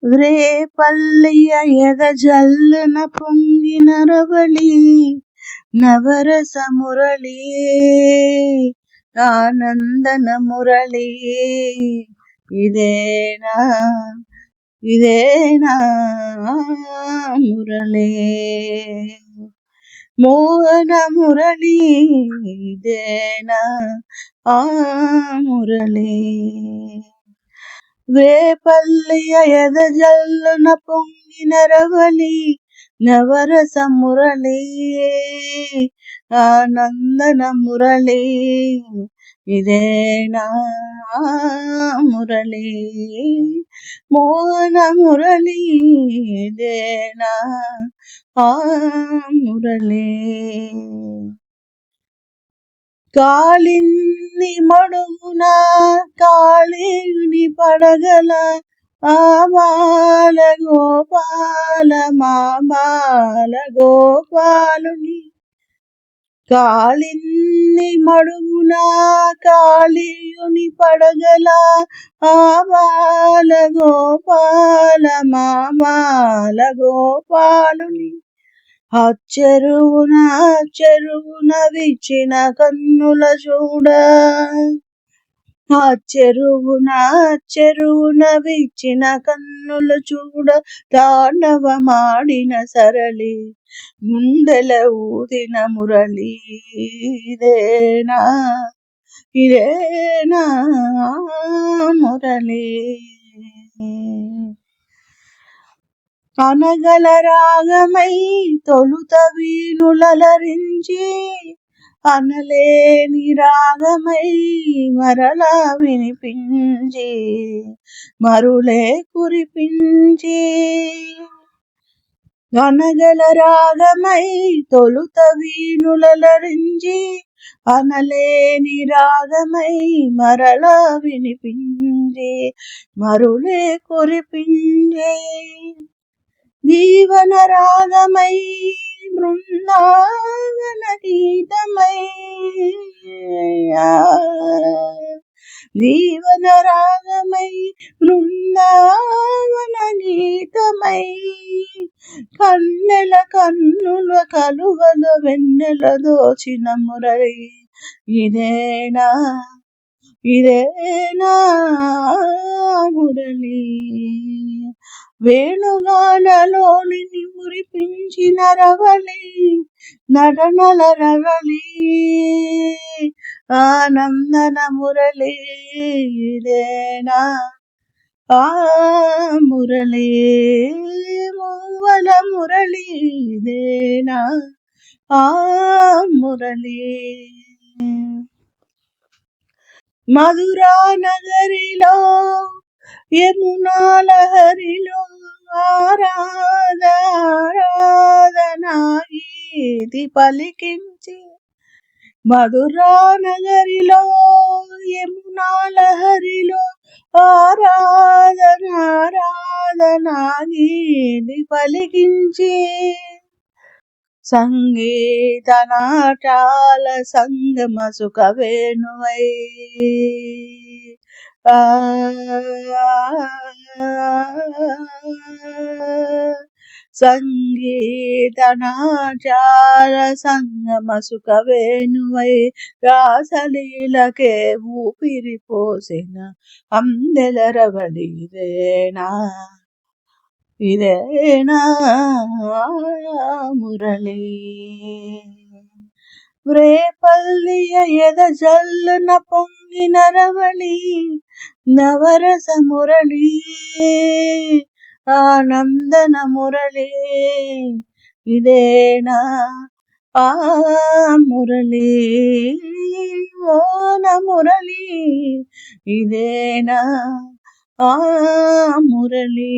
ರೇಪಲ್ಲಿಯ ಎದಜಲ್ಲನ ಪೊಂಗಿನ ರವಳಿ ನವರಸ ಮುರಳಿ ಆನಂದನ ಮುರಳಿ ಇದೇನಾ ಮುರಳಿ ಮೋಹನ ಮುರಳಿ ಇದೇನಾ ಮುರಳಿ రేపల్లియ ఎదజల్లున పొంగిన రవళి నవరస మురళి ఆనందన మురళి ఇదేనా మురళి మోహన మురళి ఇదేనా మురళి కాళింది మడుగున కాళీని పడగల ఆ బాల గోపాల మా బాల గోపాలుని కాళింది మడుగున కాళీయుని పడగల ఆ బాల గోపాల మా బాల గోపాలుని చెరువున విచ్చిన కన్నుల చూడ చెరువున విచ్చిన కన్నుల చూడ తాండవమాడిన సరళి ముందెల ఊదిన మురళి ఇదేనా మురళి అనగల రాగమై తొలుత వీణులరించి అనలేని రాగమై మరలా వినిపించి మరులే కురిపించి అనగల రాగమై తొలుత వీణులరించి అనలేని రాగమై మరలా వినిపించి మరులే కురిపించి జీవన రాగమై బృందావన గీతమై జీవన రాగమై బృందావన గీతమై కన్నెల కన్నుల కలువల వెన్నెల దోచిన మురళి ఇదేనా మురళి వేణుగానలోని మురిపించిన రవళి నటనల రవళి ఆనందన మురళి ఇదేనా మురళి మూవల మురళి ఇదేనా మురళి మధురా నగరిలో యమునా లహరిలో ఆరాధనా గీతి పలికించి మధురా నగరిలో యమునా లహరిలో ఆరాధనా గీతి పలికించి సంగీత నాటాల సంగమ సుఖ వేణువై సంగీత నాటాల సంగమ సుఖ వేణువై రాసలీలకే ఊపిరి పోసిన అందెల రవళి ఇదేనా మురళి రేపల్లియ ఎదజల్లున పొంగిన రవళి నవరస మురళి ఆనందన మురళి ఇదేనా మురళి మోన మురళి ఇదేనా మురళి